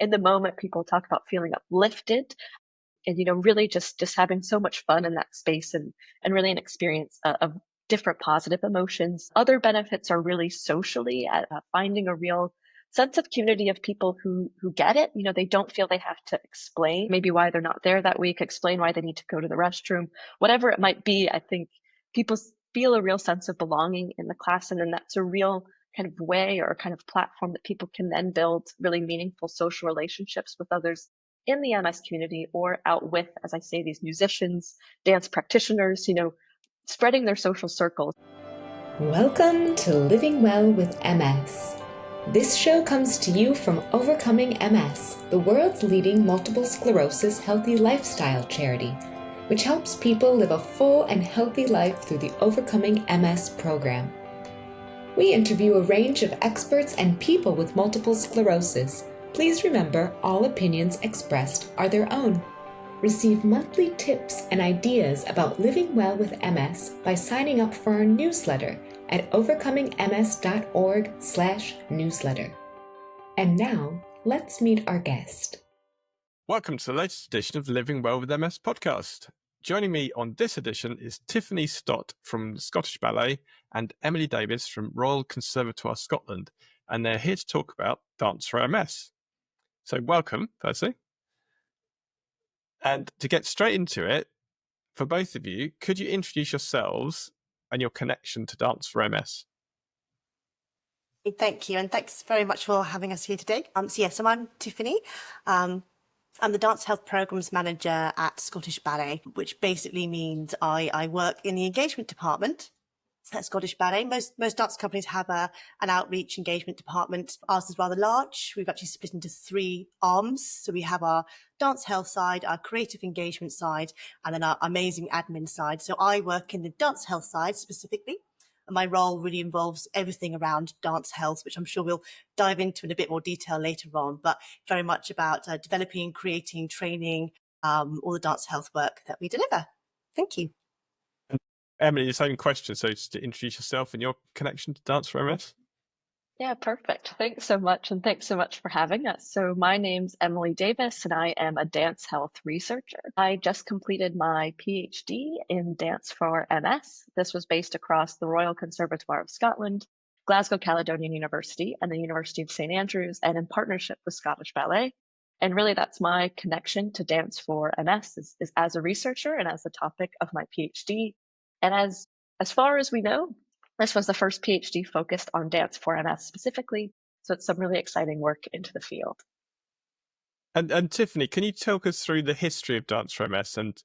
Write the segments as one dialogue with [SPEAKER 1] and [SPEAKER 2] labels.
[SPEAKER 1] in the moment, people talk about feeling uplifted and, really just having so much fun in that space and really an experience of different positive emotions. Other benefits are really socially finding a real sense of community of people who get it. They don't feel they have to explain maybe why they're not there that week, explain why they need to go to the restroom, whatever it might be. I think people feel a real sense of belonging in the class, and then that's a real kind of way or kind of platform that people can then build really meaningful social relationships with others in the MS community or out with, as I say, these musicians, dance practitioners, spreading their social circles.
[SPEAKER 2] Welcome to Living Well with MS. This show comes to you from Overcoming MS, the world's leading multiple sclerosis healthy lifestyle charity, which helps people live a full and healthy life through the Overcoming MS program. We interview a range of experts and people with multiple sclerosis. Please remember, all opinions expressed are their own. Receive monthly tips and ideas about living well with MS by signing up for our newsletter at overcomingms.org/newsletter. And now, let's meet our guest.
[SPEAKER 3] Welcome to the latest edition of the Living Well with MS podcast. Joining me on this edition is Tiffany Stott from the Scottish Ballet and Emily Davis from Royal Conservatoire Scotland, and they're here to talk about Dance for MS. So welcome, firstly. And to get straight into it, for both of you, could you introduce yourselves and your connection to Dance for MS?
[SPEAKER 4] Thank you, and thanks very much for having us here today. So I'm Tiffany. I'm the Dance Health Programmes Manager at Scottish Ballet, which basically means I work in the engagement department at Scottish Ballet. Most dance companies have an outreach engagement department. Ours is rather large. We've actually split into 3 arms. So we have our dance health side, our creative engagement side, and then our amazing admin side. So I work in the dance health side specifically. And my role really involves everything around dance health, which I'm sure we'll dive into in a bit more detail later on, but very much about developing, creating, training, all the dance health work that we deliver. Thank you.
[SPEAKER 3] Emily, the same question. So just to introduce yourself and your connection to Dance for MS.
[SPEAKER 1] Yeah, perfect. Thanks so much. And thanks so much for having us. So my name's Emily Davis, and I am a dance health researcher. I just completed my PhD in dance for MS. This was based across the Royal Conservatoire of Scotland, Glasgow Caledonian University, and the University of St Andrews, and in partnership with Scottish Ballet. And really, that's my connection to dance for MS is as a researcher and as the topic of my PhD. And as far as we know, this was the first PhD focused on dance for MS specifically. So it's some really exciting work into the field.
[SPEAKER 3] And Tiffany, can you talk us through the history of Dance for MS and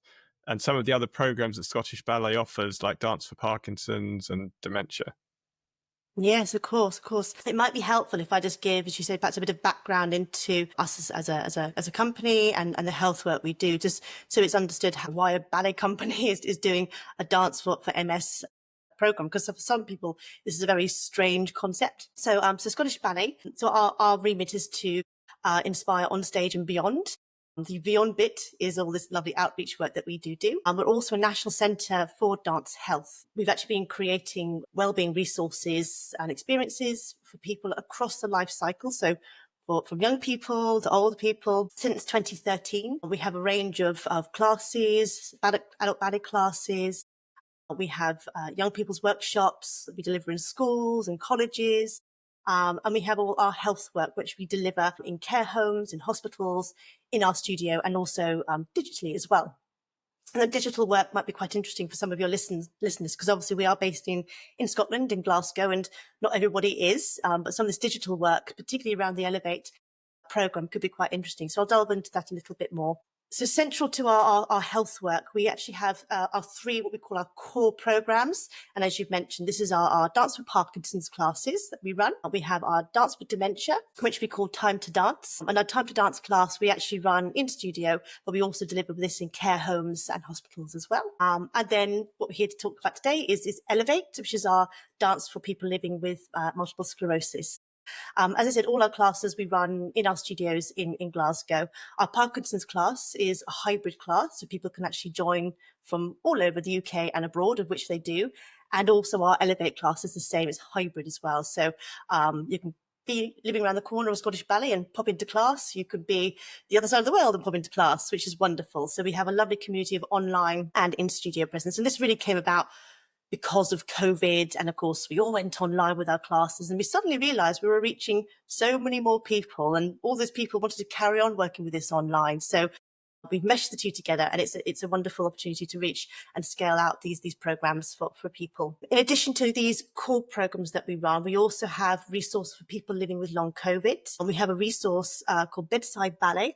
[SPEAKER 3] some of the other programs that Scottish Ballet offers, like Dance for Parkinson's and Dementia?
[SPEAKER 4] Yes, of course. It might be helpful if I just give, as you said, perhaps a bit of background into us as a company and the health work we do, just so it's understood why a ballet company is doing a dance for MS program, because for some people this is a very strange concept. So Scottish Ballet. So our remit is to inspire on stage and beyond. The beyond bit is all this lovely outreach work that we do. We're also a national centre for dance health. We've actually been creating wellbeing resources and experiences for people across the life cycle. So from young people to older people. Since 2013, we have a range of classes, adult ballet classes. We have young people's workshops that we deliver in schools and colleges. And we have all our health work, which we deliver in care homes, in hospitals, in our studio, and also digitally as well. And the digital work might be quite interesting for some of your listeners, because obviously we are based in Scotland, in Glasgow, and not everybody is. But some of this digital work, particularly around the Elevate programme, could be quite interesting. So I'll delve into that a little bit more. So central to our health work, we actually have our 3, what we call our core programs. And as you've mentioned, this is our Dance for Parkinson's classes that we run. We have our Dance for Dementia, which we call Time to Dance. And our Time to Dance class, we actually run in studio, but we also deliver this in care homes and hospitals as well. And then what we're here to talk about today is Elevate, which is our dance for people living with multiple sclerosis. As I said, all our classes we run in our studios in Glasgow. Our Parkinson's class is a hybrid class, so people can actually join from all over the UK and abroad, of which they do. And also our Elevate class is the same, it's hybrid as well. So you can be living around the corner of Scottish Ballet and pop into class. You could be the other side of the world and pop into class, which is wonderful. So we have a lovely community of online and in-studio presence. And this really came about because of COVID. And of course, we all went online with our classes, and we suddenly realized we were reaching so many more people, and all those people wanted to carry on working with this online. So we've meshed the two together, and it's a wonderful opportunity to reach and scale out these programs for people. In addition to these core programs that we run, we also have resources for people living with long COVID. And we have a resource called Bedside Ballet.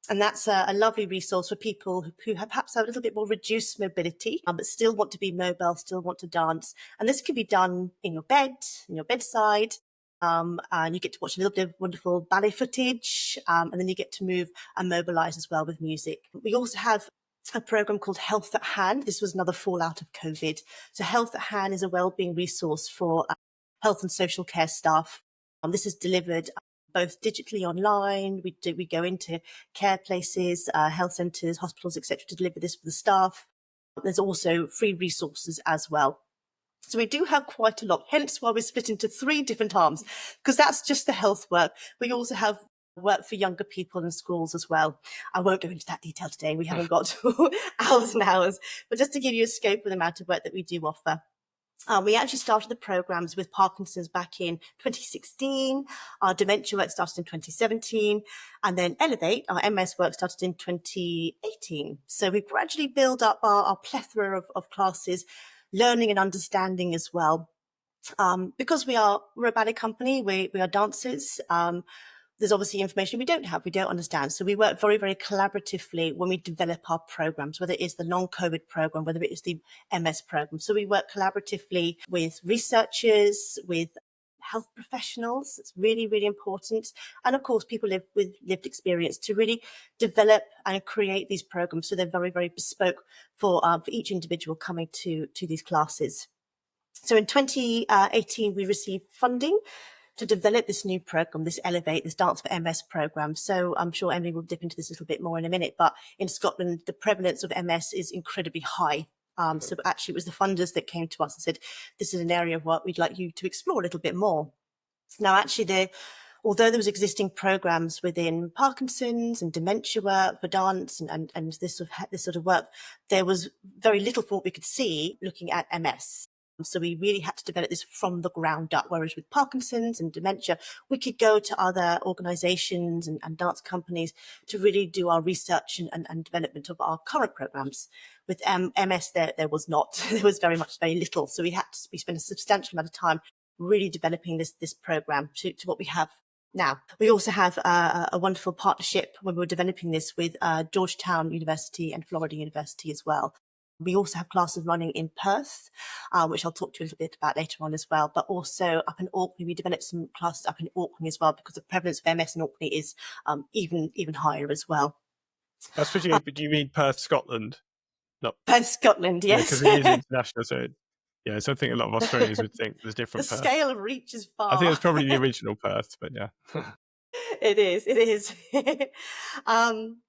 [SPEAKER 4] And that's a lovely resource for people who have perhaps a little bit more reduced mobility, but still want to be mobile, still want to dance. And this can be done in your bed, in your bedside. And you get to watch a little bit of wonderful ballet footage, and then you get to move and mobilize as well with music. We also have a program called Health at Hand. This was another fallout of COVID. So Health at Hand is a wellbeing resource for health and social care staff. This is delivered both digitally online. We go into care places, health centres, hospitals, etc., to deliver this for the staff. There's also free resources as well. So we do have quite a lot, hence why we're split into 3 different arms, because that's just the health work. We also have work for younger people in schools as well. I won't go into that detail today. We haven't got hours and hours, but just to give you a scope of the amount of work that we do offer. We actually started the programs with Parkinson's back in 2016. Our dementia work started in 2017. And then Elevate, our MS work, started in 2018. So we gradually build up our plethora of classes, learning and understanding as well. Because we're a ballet company, we are dancers. There's obviously information we don't understand. So we work very, very collaboratively when we develop our programs, whether it is the long COVID program, whether it is the MS program. So we work collaboratively with researchers, with health professionals. It's really, really important. And of course, people with lived experience to really develop and create these programs. So they're very, very bespoke for each individual coming to these classes. So in 2018, we received funding to develop this new program, this Elevate, this Dance for MS program. So I'm sure Emily will dip into this a little bit more in a minute, but in Scotland, the prevalence of MS is incredibly high. So actually it was the funders that came to us and said, this is an area of work we'd like you to explore a little bit more. Now, actually, although there was existing programs within Parkinson's and dementia work for dance and this sort of work, there was very little for what we could see looking at MS. So we really had to develop this from the ground up, whereas with Parkinson's and dementia, we could go to other organisations and dance companies to really do our research and development of our current programmes. With MS, there was not. There was very little. So we spent a substantial amount of time really developing this programme to what we have now. We also have a wonderful partnership when we were developing this with Georgetown University and Florida University as well. We also have classes running in Perth, which I'll talk to you a little bit about later on as well, but also up in Orkney. We developed some classes up in Orkney as well, because the prevalence of MS in Orkney is even higher as well.
[SPEAKER 3] That's pretty good, but do you mean Perth, Scotland? Not
[SPEAKER 4] Perth, Scotland, yes.
[SPEAKER 3] because it is international, so yeah, so I think a lot of Australians would think there's different
[SPEAKER 4] The
[SPEAKER 3] Perth.
[SPEAKER 4] scale of reach is far.
[SPEAKER 3] I think it's probably the original Perth, but yeah.
[SPEAKER 4] It is.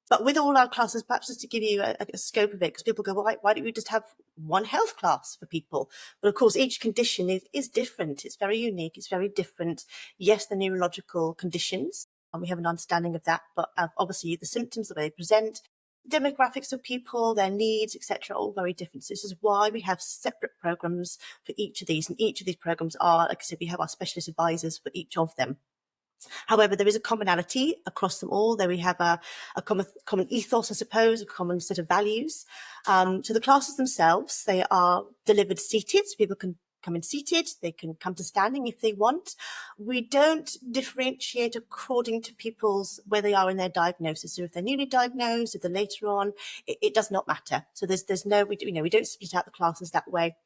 [SPEAKER 4] But with all our classes, perhaps just to give you a scope of it, because people go, why don't we just have one health class for people? But of course, each condition is different. It's very unique. It's very different. Yes, the neurological conditions, and we have an understanding of that, but obviously the symptoms, the way they present, demographics of people, their needs, etc., all very different. So this is why we have separate programs for each of these, and each of these programs are, like I said, we have our specialist advisors for each of them. However, there is a commonality across them all. There we have a common ethos, I suppose, a common set of values. So the classes themselves, they are delivered seated, so people can come in seated, they can come to standing if they want. We don't differentiate according to where they are in their diagnosis. So if they're newly diagnosed, if they're later on, it does not matter. So we don't split out the classes that way.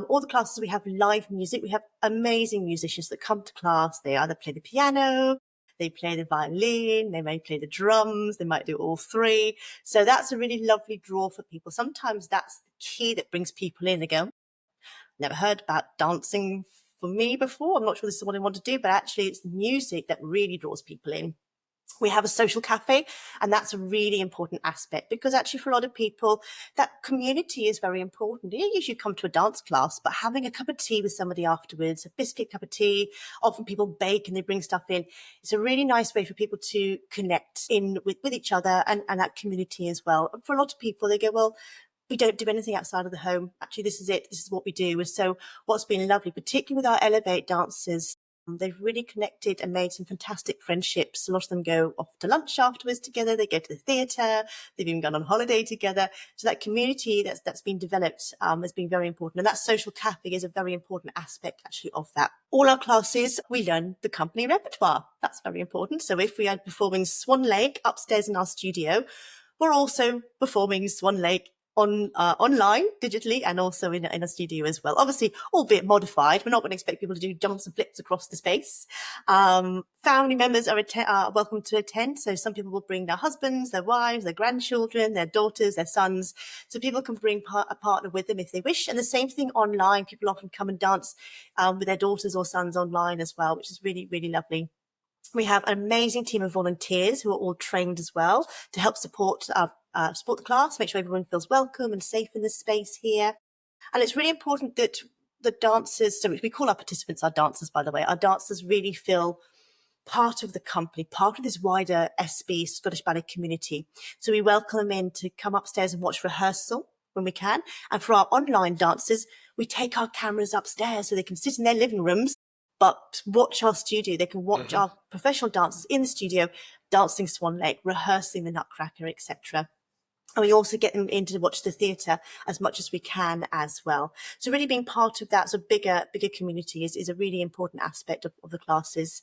[SPEAKER 4] All the classes, we have live music. We have amazing musicians that come to class. They either play the piano, they play the violin, they may play the drums, they might do all 3. So that's a really lovely draw for people. Sometimes that's the key that brings people in. They go, never heard about dancing for me before. I'm not sure this is what I want to do, but actually it's music that really draws people in. We have a social cafe, and that's a really important aspect because actually for a lot of people, that community is very important. You usually come to a dance class, but having a cup of tea with somebody afterwards, a biscuit cup of tea, often people bake and they bring stuff in. It's a really nice way for people to connect in with each other and that community as well. And for a lot of people, they go, well, we don't do anything outside of the home. Actually, this is it. This is what we do. And so what's been lovely, particularly with our Elevate dancers, they've really connected and made some fantastic friendships. A lot of them go off to lunch afterwards together. They go to the theatre. They've even gone on holiday together. So that community that's been developed has been very important. And that social cafe is a very important aspect actually of that. All our classes, we learn the company repertoire. That's very important. So if we are performing Swan Lake upstairs in our studio, we're also performing Swan Lake online, digitally, and also in a studio as well. Obviously, albeit modified. We're not going to expect people to do jumps and flips across the space. Family members are welcome to attend. So some people will bring their husbands, their wives, their grandchildren, their daughters, their sons. So people can bring a partner with them if they wish. And the same thing online. People often come and dance with their daughters or sons online as well, which is really, really lovely. We have an amazing team of volunteers who are all trained as well to help support the class, make sure everyone feels welcome and safe in the space here. And it's really important that the dancers, so we call our participants our dancers, by the way, our dancers really feel part of the company, part of this wider SB, Scottish Ballet community. So we welcome them in to come upstairs and watch rehearsal when we can. And for our online dancers, we take our cameras upstairs so they can sit in their living rooms but watch our studio. They can watch our professional dancers in the studio dancing Swan Lake, rehearsing the Nutcracker, etc. And we also get them in to watch the theatre as much as we can as well. So really being part of that bigger community is a really important aspect of the classes.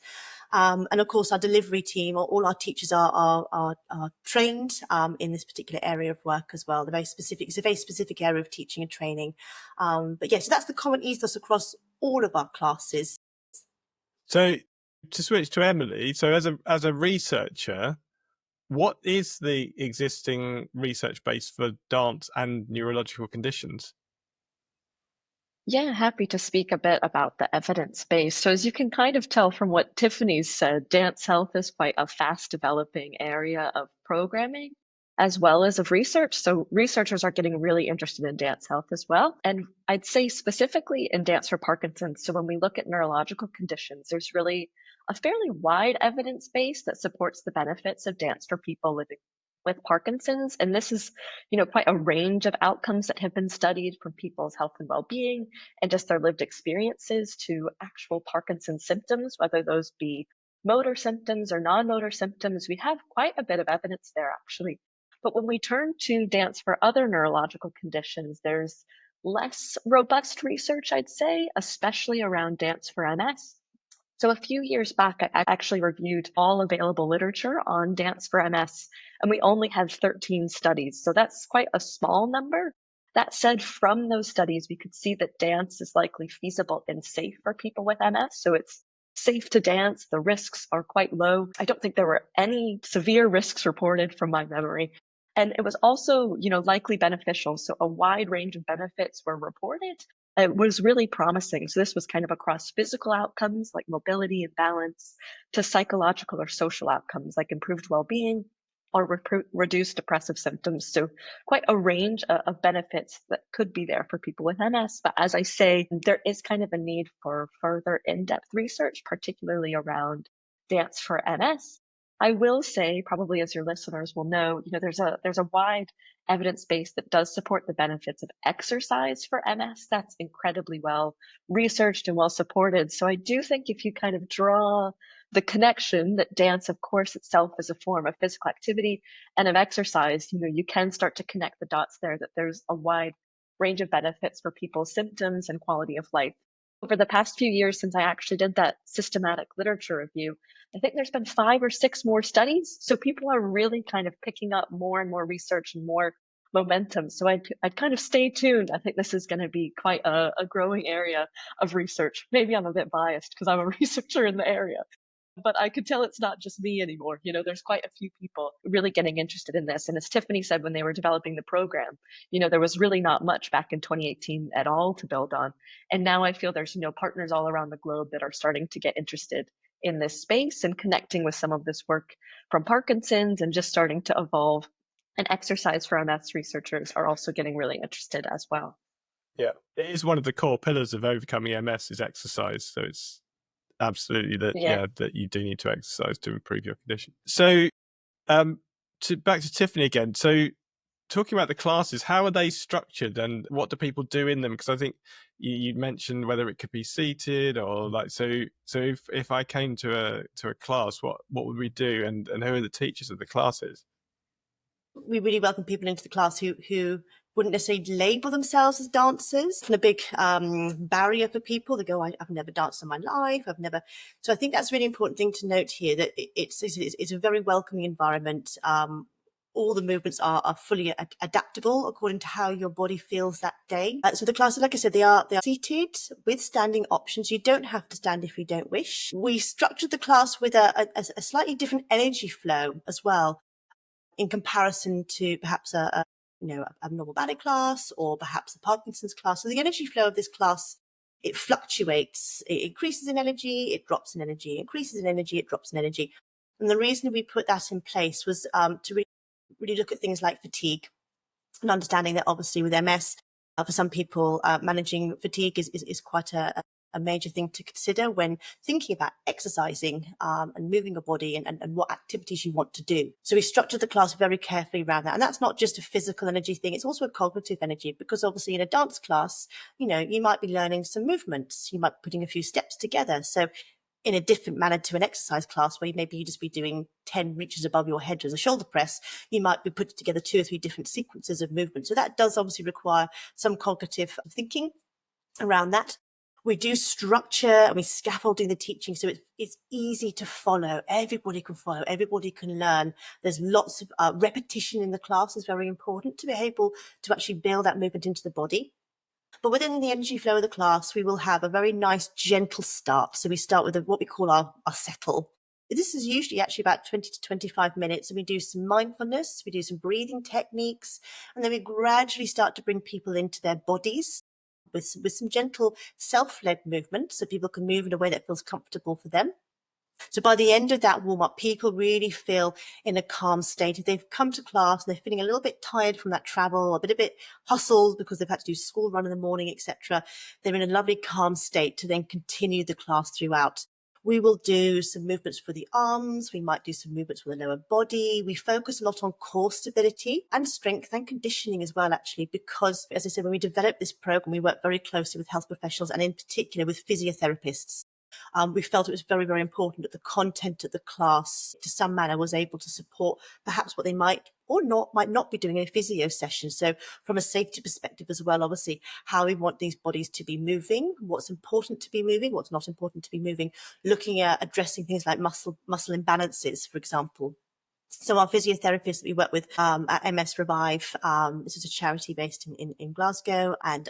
[SPEAKER 4] And of course, our delivery team, all our teachers are trained in this particular area of work as well. It's a very specific area of teaching and training. But yeah, so that's the common ethos across all of our classes.
[SPEAKER 3] So to switch to Emily, so as a researcher, what is the existing research base for dance and neurological conditions?
[SPEAKER 1] Yeah, happy to speak a bit about the evidence base. So as you can kind of tell from what Tiffany said, dance health is quite a fast developing area of programming as well as of research. So researchers are getting really interested in dance health as well. And I'd say specifically in dance for Parkinson's. So when we look at neurological conditions, there's really a fairly wide evidence base that supports the benefits of dance for people living with Parkinson's. And this is, quite a range of outcomes that have been studied from people's health and well-being and just their lived experiences to actual Parkinson's symptoms, whether those be motor symptoms or non-motor symptoms. We have quite a bit of evidence there, actually. But when we turn to dance for other neurological conditions, there's less robust research, I'd say, especially around dance for MS. So a few years back, I actually reviewed all available literature on dance for MS, and we only had 13 studies. So that's quite a small number. That said, from those studies, we could see that dance is likely feasible and safe for people with MS. So it's safe to dance. The risks are quite low. I don't think there were any severe risks reported from my memory. And it was also, likely beneficial. So a wide range of benefits were reported. It was really promising. So this was kind of across physical outcomes like mobility and balance to psychological or social outcomes like improved well-being or reduced depressive symptoms. So quite a range of benefits that could be there for people with MS. But as I say, there is kind of a need for further in-depth research, particularly around dance for MS. I will say, probably as your listeners will know, there's a wide evidence base that does support the benefits of exercise for MS. That's incredibly well researched and well supported. So I do think if you kind of draw the connection that dance, of course, itself is a form of physical activity and of exercise, you can start to connect the dots there, that there's a wide range of benefits for people's symptoms and quality of life. Over the past few years, since I actually did that systematic literature review, I think there's been 5 or 6 more studies. So people are really kind of picking up more and more research and more momentum. So I'd kind of stay tuned. I think this is going to be quite a growing area of research. Maybe I'm a bit biased because I'm a researcher in the area, but I could tell it's not just me anymore. There's quite a few people really getting interested in this. And as Tiffany said, when they were developing the program, there was really not much back in 2018 at all to build on. And now I feel there's, partners all around the globe that are starting to get interested in this space and connecting with some of this work from Parkinson's and just starting to evolve. And exercise for MS researchers are also getting really interested as well.
[SPEAKER 3] Yeah, it is one of the core pillars of overcoming MS is exercise. So it's absolutely that you do need to exercise to improve your condition. So back to Tiffany again. So talking about the classes, how are they structured and what do people do in them? Because I think you mentioned whether it could be seated or like, so if I came to a class, what would we do, and who are the teachers of the classes?
[SPEAKER 4] We really welcome people into the class who wouldn't necessarily label themselves as dancers. And a big barrier for people. They go, I've never danced in my life. So I think that's a really important thing to note here, that it's a very welcoming environment. All the movements are fully adaptable according to how your body feels that day. So the classes, like I said, they are seated with standing options. You don't have to stand if you don't wish. We structured the class with a slightly different energy flow as well, in comparison to perhaps a normal ballet class or perhaps a Parkinson's class. So the energy flow of this class, it fluctuates. It increases in energy, it drops in energy, increases in energy, it drops in energy. And the reason we put that in place was to really look at things like fatigue, and understanding that obviously with MS, for some people, managing fatigue is quite a major thing to consider when thinking about exercising and moving your body and what activities you want to do. So we structured the class very carefully around that. And that's not just a physical energy thing, it's also a cognitive energy, because obviously in a dance class, you might be learning some movements, you might be putting a few steps together. So in a different manner to an exercise class where maybe you just be doing 10 reaches above your head as a shoulder press, you might be putting together 2 or 3 different sequences of movement. So that does obviously require some cognitive thinking around that. We do structure and we scaffolding the teaching so it's easy to follow. Everybody can follow, everybody can learn. There's lots of repetition in the class is very important to be able to actually build that movement into the body. But within the energy flow of the class, we will have a very nice, gentle start. So we start with what we call our settle. This is usually actually about 20 to 25 minutes, and we do some mindfulness, we do some breathing techniques, and then we gradually start to bring people into their bodies with some gentle self-led movement, so people can move in a way that feels comfortable for them. So by the end of that warm-up, people really feel in a calm state. If they've come to class and they're feeling a little bit tired from that travel, a bit hustled because they've had to do school run in the morning, etc., they're in a lovely calm state to then continue the class throughout. We will do some movements for the arms. We might do some movements for the lower body. We focus a lot on core stability and strength and conditioning as well, actually, because, as I said, when we developed this program, we work very closely with health professionals and in particular with physiotherapists. We felt it was very, very important that the content of the class, to some manner, was able to support perhaps what they might not be doing in a physio session. So from a safety perspective as well, obviously, how we want these bodies to be moving, what's important to be moving, what's not important to be moving, looking at addressing things like muscle imbalances, for example. So our physiotherapists that we work with at MS Revive, this is a charity based in Glasgow, and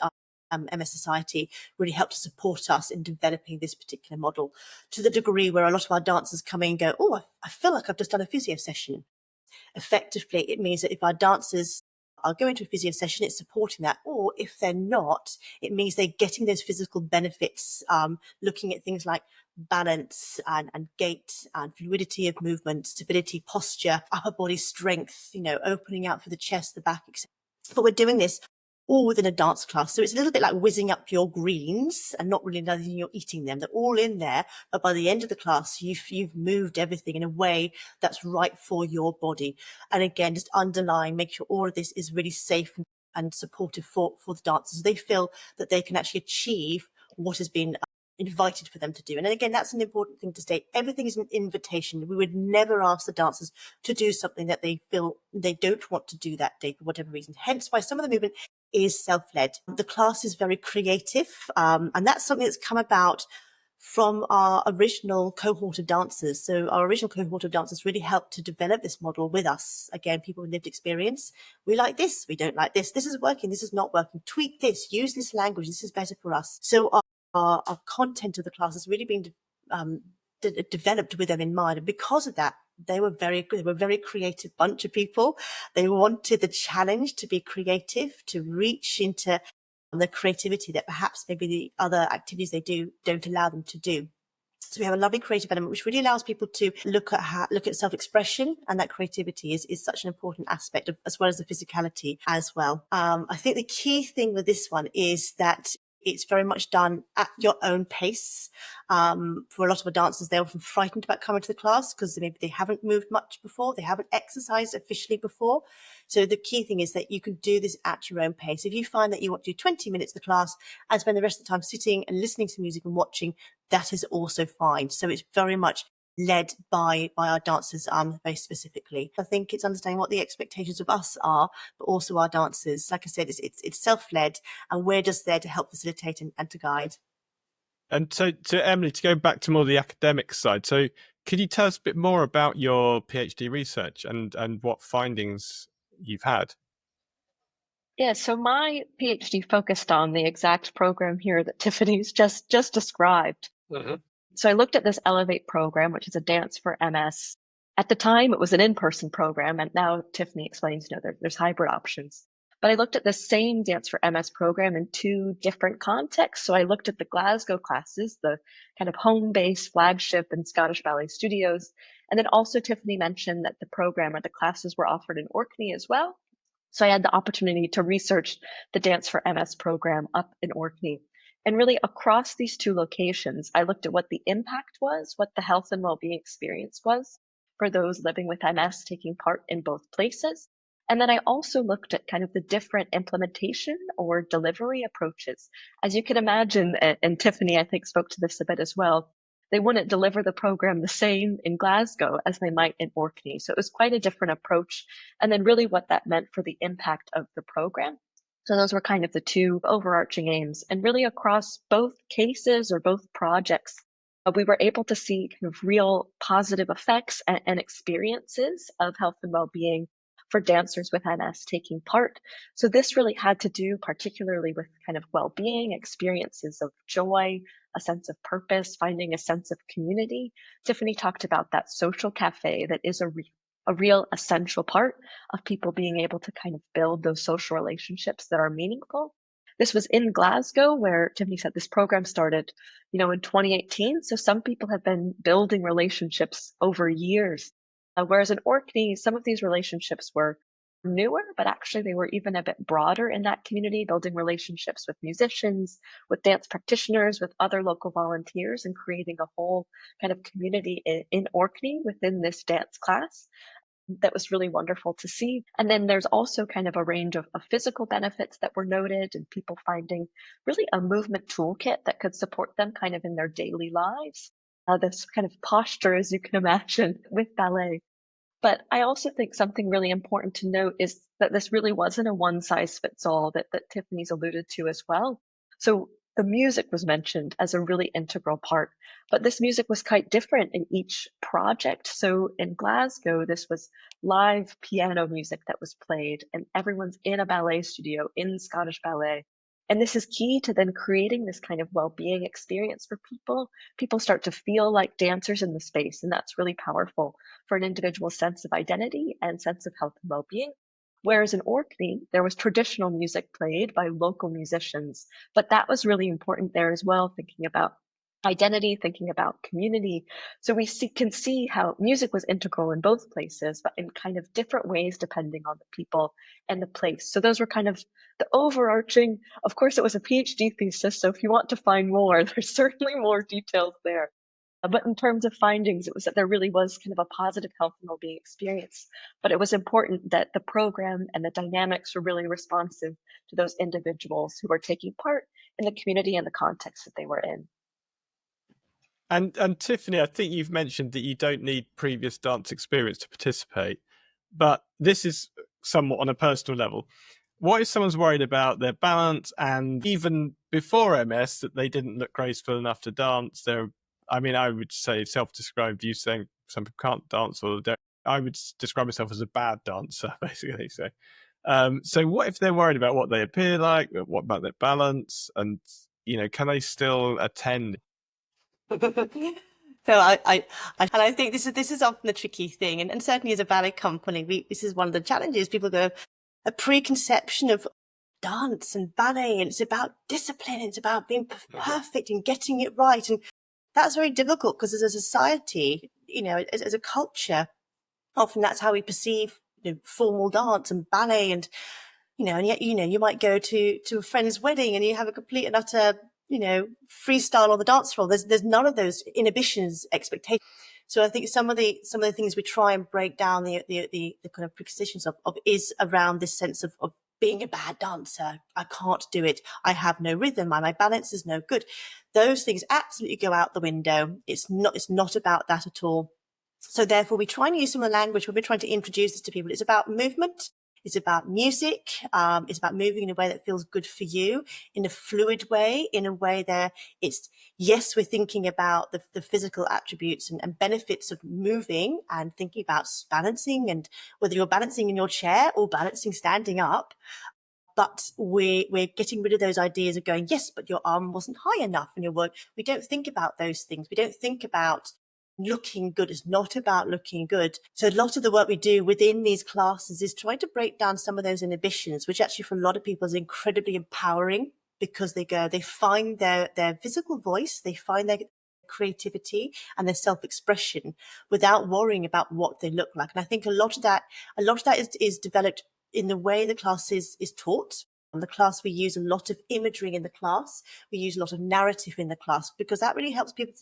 [SPEAKER 4] MS Society really helped to support us in developing this particular model, to the degree where a lot of our dancers come in and go, oh, I feel like I've just done a physio session. Effectively, it means that if our dancers are going to a physio session, it's supporting that. Or if they're not, it means they're getting those physical benefits, looking at things like balance and gait and fluidity of movement, stability, posture, upper body strength, opening out for the chest, the back, etc. But we're doing this all within a dance class. So it's a little bit like whizzing up your greens and not really realizing you're eating them. They're all in there, but by the end of the class, you've moved everything in a way that's right for your body. And again, just underlying, make sure all of this is really safe and supportive for the dancers. They feel that they can actually achieve what has been invited for them to do. And again, that's an important thing to state. Everything is an invitation. We would never ask the dancers to do something that they feel they don't want to do that day for whatever reason. Hence why some of the movement is self-led. The class is very creative, and that's something that's come about from our original cohort of dancers. So our original cohort of dancers really helped to develop this model with us. Again, people with lived experience. We like this, we don't like this. This is working, this is not working. Tweak this, use this language, this is better for us. So our content of the class has really been developed with them in mind. And because of that, they were very good. They were a very creative bunch of people. They wanted the challenge to be creative, to reach into the creativity that perhaps maybe the other activities they do don't allow them to do. So we have a lovely creative element, which really allows people to look at self-expression, and that creativity is such an important aspect of, as well as the physicality as well. I think the key thing with this one is that it's very much done at your own pace. For a lot of the dancers, they're often frightened about coming to the class because maybe they haven't moved much before, they haven't exercised officially before. So the key thing is that you can do this at your own pace. If you find that you want to do 20 minutes of the class and spend the rest of the time sitting and listening to music and watching, that is also fine. So it's very much led by our dancers very specifically. I think it's understanding what the expectations of us are, but also our dancers. Like I said, it's self-led, and we're just there to help facilitate and to guide.
[SPEAKER 3] And so, to Emily, to go back to more the academic side, so could you tell us a bit more about your PhD research and what findings you've had?
[SPEAKER 1] Yeah, so my PhD focused on the exact program here that Tiffany's just described. So I looked at this Elevate program, which is a dance for MS. At the time, it was an in-person program, and now Tiffany explains, there's hybrid options. But I looked at the same dance for MS program in two different contexts. So I looked at the Glasgow classes, the kind of home-based flagship and Scottish Ballet Studios. And then also Tiffany mentioned that the program or the classes were offered in Orkney as well. So I had the opportunity to research the Dance for MS program up in Orkney. And really across these two locations, I looked at what the impact was, what the health and well-being experience was for those living with MS taking part in both places. And then I also looked at kind of the different implementation or delivery approaches. As you can imagine, and Tiffany, I think, spoke to this a bit as well, they wouldn't deliver the program the same in Glasgow as they might in Orkney. So it was quite a different approach. And then really what that meant for the impact of the program. So those were kind of the two overarching aims. And really across both cases or both projects, we were able to see kind of real positive effects and experiences of health and well-being for dancers with MS taking part. So this really had to do particularly with kind of well-being, experiences of joy, a sense of purpose, finding a sense of community. Tiffany talked about that social cafe that is a real essential part of people being able to kind of build those social relationships that are meaningful. This was in Glasgow, where Tiffany said this program started, in 2018. So some people have been building relationships over years. Whereas in Orkney, some of these relationships were newer, but actually they were even a bit broader in that community, building relationships with musicians, with dance practitioners, with other local volunteers, and creating a whole kind of community in Orkney within this dance class. That was really wonderful to see. And then there's also kind of a range of physical benefits that were noted, and people finding really a movement toolkit that could support them kind of in their daily lives. This kind of posture, as you can imagine, with ballet. But I also think something really important to note is that this really wasn't a one size fits all that Tiffany's alluded to as well. So the music was mentioned as a really integral part, but this music was quite different in each project. So in Glasgow, this was live piano music that was played, and everyone's in a ballet studio in Scottish Ballet. And this is key to then creating this kind of well-being experience for people. People start to feel like dancers in the space, and that's really powerful for an individual's sense of identity and sense of health and well-being. Whereas in Orkney, there was traditional music played by local musicians, but that was really important there as well, thinking about identity, thinking about community. So we can see how music was integral in both places, but in kind of different ways depending on the people and the place. So those were kind of the overarching, of course, it was a PhD thesis. So if you want to find more, there's certainly more details there. But in terms of findings, it was that there really was kind of a positive health and well-being experience. But it was important that the program and the dynamics were really responsive to those individuals who were taking part in the community and the context that they were in.
[SPEAKER 3] And Tiffany, I think you've mentioned that you don't need previous dance experience to participate, but this is somewhat on a personal level. What if someone's worried about their balance, and even before MS that they didn't look graceful enough to dance? I would say self-described, you saying some people can't dance or don't. I would describe myself as a bad dancer, basically. So what if they're worried about what they appear like? What about their balance? And, can they still attend?
[SPEAKER 4] So I think this is often the tricky thing, and certainly as a ballet company, this is one of the challenges. People go a preconception of dance and ballet, and it's about discipline, it's about being perfect and getting it right, and that's very difficult because as a society, as a culture, often that's how we perceive formal dance and ballet, and and yet you might go to a friend's wedding and you have a complete and utter freestyle on the dance floor. There's none of those inhibitions, expectations. So I think some of the things we try and break down the kind of preconditions of is around this sense of being a bad dancer. I can't do it. I have no rhythm. My balance is no good. Those things absolutely go out the window. It's not about that at all. So therefore, we try and use some of the language when we're trying to introduce this to people. It's about movement. It's about music. It's about moving in a way that feels good for you, in a fluid way, in a way that it's, yes, we're thinking about the physical attributes and benefits of moving and thinking about balancing, and whether you're balancing in your chair or balancing standing up. But we're getting rid of those ideas of going, yes, but your arm wasn't high enough and your work. We don't think about those things. We don't think about looking good. It's not about looking good. So a lot of the work we do within these classes is trying to break down some of those inhibitions, which actually for a lot of people is incredibly empowering, because they find their physical voice, they find their creativity and their self-expression without worrying about what they look like. And I think a lot of that is developed in the way the class is taught. In the class, we use a lot of imagery in the class. We use a lot of narrative in the class, because that really helps people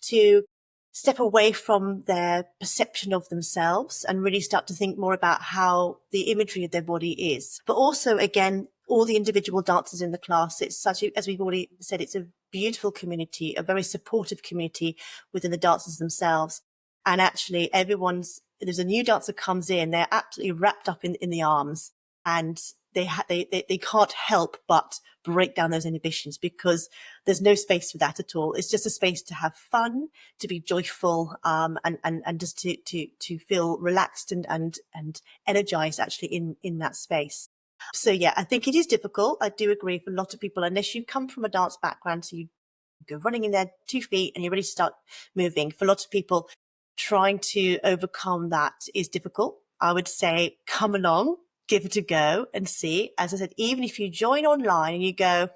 [SPEAKER 4] to step away from their perception of themselves and really start to think more about how the imagery of their body is. But also, again, all the individual dancers in the class, it's such a, as we've already said, it's a beautiful community, a very supportive community within the dancers themselves. And actually there's a new dancer comes in, they're absolutely wrapped up in the arms, and they can't help but break down those inhibitions, because there's no space for that at all. It's just a space to have fun, to be joyful, and just to feel relaxed and energized actually in that space. So yeah, I think it is difficult. I do agree for a lot of people, unless you come from a dance background, so you go running in there 2 feet and you really start moving. For a lot of people, trying to overcome that is difficult. I would say come along, give it a go and see. As I said, even if you join online and you go,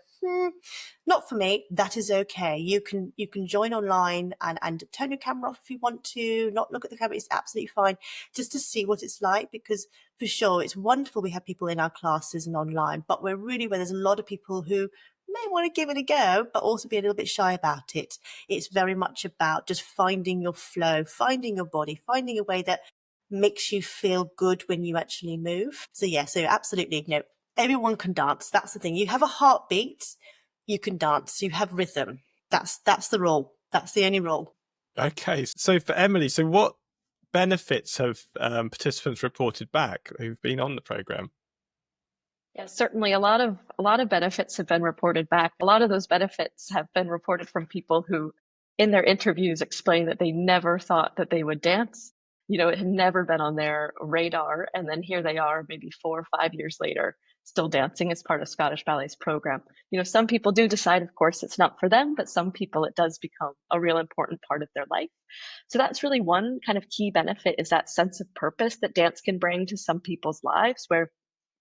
[SPEAKER 4] not for me, that is okay. You can join online and turn your camera off if you want to, not look at the camera. It's absolutely fine, just to see what it's like, because for sure it's wonderful we have people in our classes and online, but we're really where there's a lot of people who may want to give it a go, but also be a little bit shy about it. It's very much about just finding your flow, finding your body, finding a way that makes you feel good when you actually move. So yeah, so absolutely, everyone can dance. That's the thing. You have a heartbeat, you can dance. You have rhythm. That's the rule. That's the only rule.
[SPEAKER 3] Okay, so for Emily, so what benefits have participants reported back who've been on the program?
[SPEAKER 1] Yeah, certainly a lot of benefits have been reported back. A lot of those benefits have been reported from people who, in their interviews, explain that they never thought that they would dance. It had never been on their radar, and then here they are, maybe 4 or 5 years later, still dancing as part of Scottish Ballet's program. Some people do decide, of course, it's not for them, but some people it does become a real important part of their life. So that's really one kind of key benefit, is that sense of purpose that dance can bring to some people's lives, where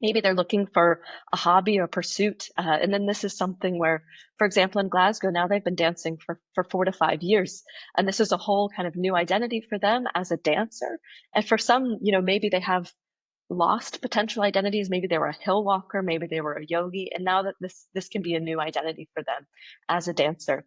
[SPEAKER 1] maybe they're looking for a hobby or pursuit. And then this is something where, for example, in Glasgow, now they've been dancing for 4 to 5 years. And this is a whole kind of new identity for them as a dancer. And for some, maybe they have lost potential identities. Maybe they were a hill walker, maybe they were a yogi. And now that this can be a new identity for them as a dancer.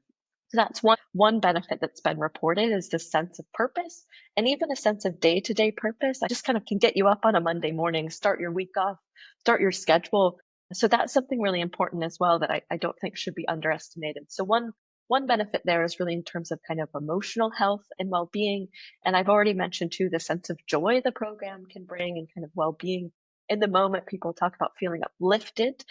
[SPEAKER 1] So that's one benefit that's been reported, is this sense of purpose, and even a sense of day-to-day purpose. I just kind of can get you up on a Monday morning, start your week off, start your schedule. So that's something really important as well that I don't think should be underestimated. So one benefit there is really in terms of kind of emotional health and well-being. And I've already mentioned too the sense of joy the program can bring, and kind of well-being in the moment. People talk about feeling uplifted,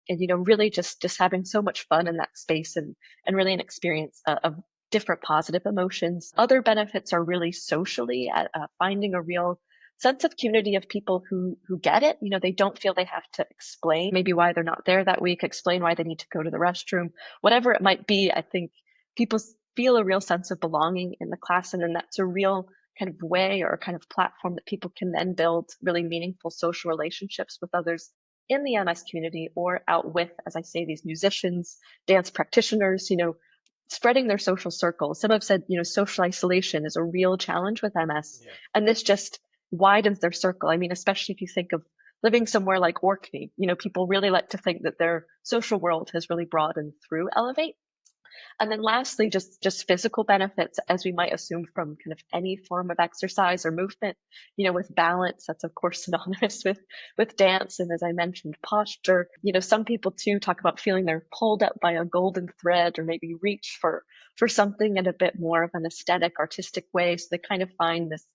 [SPEAKER 1] and really just having so much fun in that space, and really an experience of different positive emotions. Other benefits are really socially, finding a real sense of community of people who get it. They don't feel they have to explain maybe why they're not there that week, explain why they need to go to the restroom, whatever it might be. I think people feel a real sense of belonging in the class, and then that's a real kind of way or kind of platform that people can then build really meaningful social relationships with others in the MS community, or out with, as I say, these musicians, dance practitioners, spreading their social circles. Some have said, social isolation is a real challenge with MS.
[SPEAKER 3] Yeah.
[SPEAKER 1] And this just widens their circle. I mean, especially if you think of living somewhere like Orkney, people really like to think that their social world has really broadened through Elevate. And then lastly, just physical benefits, as we might assume from kind of any form of exercise or movement, with balance, that's of course synonymous with dance. And as I mentioned, posture, some people too talk about feeling they're pulled up by a golden thread, or maybe reach for something in a bit more of an aesthetic, artistic way. So they kind of find this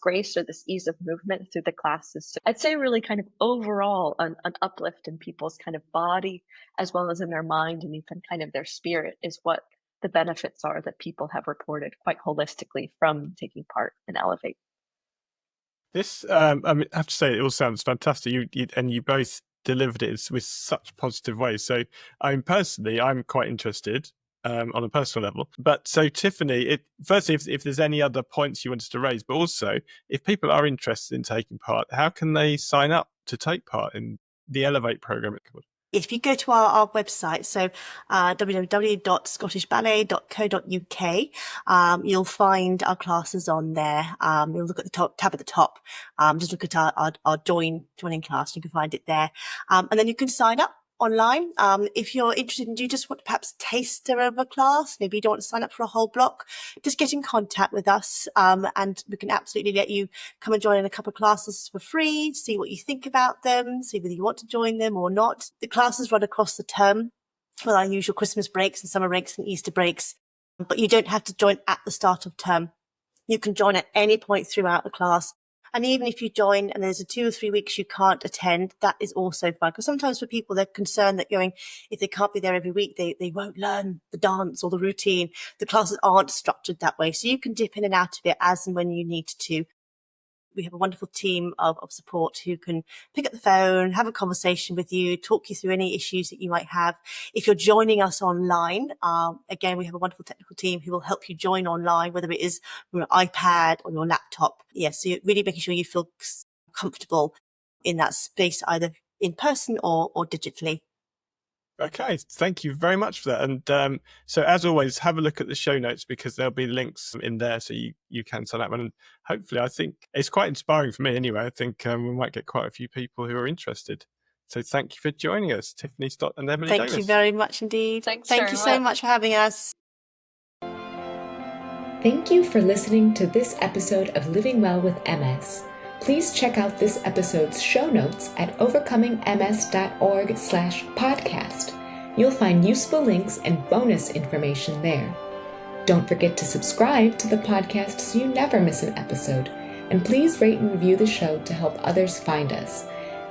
[SPEAKER 1] grace or this ease of movement through the classes. So I'd say really kind of overall an uplift in people's kind of body, as well as in their mind and even kind of their spirit, is what the benefits are that people have reported quite holistically from taking part in Elevate.
[SPEAKER 3] This, I have to say, it all sounds fantastic. You both delivered it with such positive ways. So, personally, I'm quite interested on a personal level. But so, Tiffany, firstly, if there's any other points you wanted to raise, but also if people are interested in taking part, how can they sign up to take part in the Elevate program?
[SPEAKER 4] If you go to our website, so www.scottishballet.co.uk, you'll find our classes on there. You'll look at the tab at the top. Just look at our joining class. You can find it there. And then you can sign up online. If you're interested and you just want to perhaps taster of a class, maybe you don't want to sign up for a whole block, just get in contact with us, and we can absolutely let you come and join in a couple of classes for free, see what you think about them, see whether you want to join them or not. The classes run across the term with our usual Christmas breaks and summer breaks and Easter breaks, but you don't have to join at the start of term. You can join at any point throughout the class. And even if you join and there's 2 or 3 weeks you can't attend, that is also fine. Because sometimes for people, they're concerned that if they can't be there every week, they won't learn the dance or the routine. The classes aren't structured that way. So you can dip in and out of it as and when you need to. We have a wonderful team of support who can pick up the phone, have a conversation with you, talk you through any issues that you might have. If you're joining us online, again, we have a wonderful technical team who will help you join online, whether it is on your iPad or your laptop. Yes, so you're really making sure you feel comfortable in that space, either in person or digitally.
[SPEAKER 3] Okay, thank you very much for that. And so, as always, have a look at the show notes because there'll be links in there so you can sign up. And hopefully, I think it's quite inspiring for me anyway. I think we might get quite a few people who are interested. So thank you for joining us, Tiffany Stott and Emily Davis.
[SPEAKER 4] Thank you very much indeed.
[SPEAKER 1] Thank
[SPEAKER 4] you so much for having us.
[SPEAKER 2] Thank you for listening to this episode of Living Well with MS. Please check out this episode's show notes at overcomingms.org/podcast. You'll find useful links and bonus information there. Don't forget to subscribe to the podcast so you never miss an episode. And please rate and review the show to help others find us.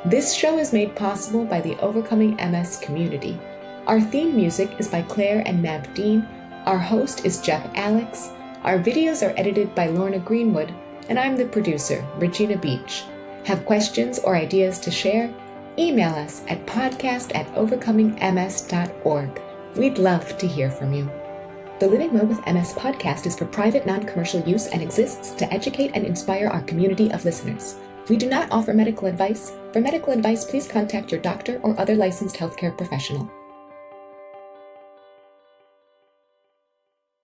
[SPEAKER 2] This show is made possible by the Overcoming MS community. Our theme music is by Claire and Mab Dean. Our host is Jeff Alex. Our videos are edited by Lorna Greenwood. And I'm the producer, Regina Beach. Have questions or ideas to share? Email us at podcast@overcomingms.org. We'd love to hear from you. The Living Well with MS podcast is for private, non-commercial use and exists to educate and inspire our community of listeners. We do not offer medical advice. For medical advice, please contact your doctor or other licensed healthcare professional.